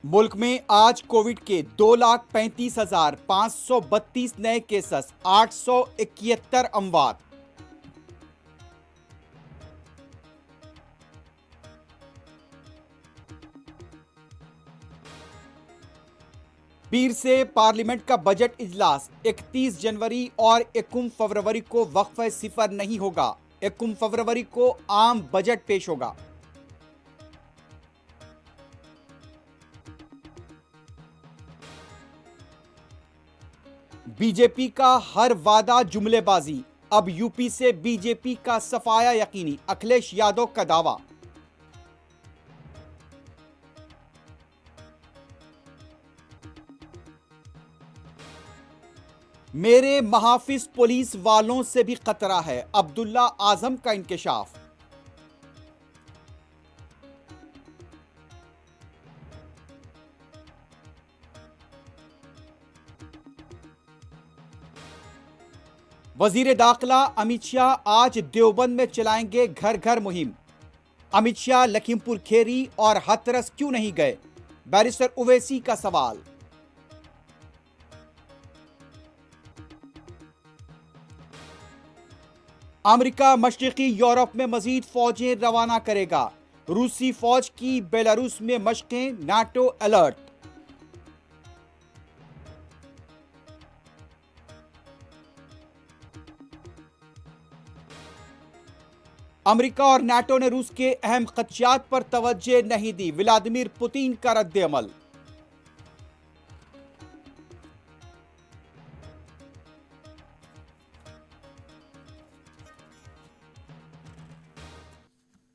मुल्क में आज कोविड के 2,35,532 नए केसेस, 871 अमवात। पीर से पार्लियामेंट का बजट इजलास 31 जनवरी और 21 फरवरी को वक्फ सिफर नहीं होगा। 21 फरवरी को आम बजट पेश होगा। बीजेपी का हर वादा जुमलेबाजी, अब यूपी से बीजेपी का सफाया यकीनी, अखिलेश यादव का दावा। मेरे महाफिज पुलिस वालों से भी खतरा है, अब्दुल्ला आजम का इंकशाफ। वजीर दाखिला अमित शाह आज देवबंद में चलाएंगे घर घर मुहिम। अमित शाह लखीमपुर खेरी और हाथरस क्यों नहीं गए, बैरिस्टर उवैसी का सवाल। अमेरिका मशरिकी यूरोप में मजीद फौजें रवाना करेगा। रूसी फौज की बेलारूस में मशकें, नाटो अलर्ट। अमेरिका और नाटो ने रूस के अहम खदशात पर तवज्जो नहीं दी, व्लादिमीर पुतिन का रद्द अमल।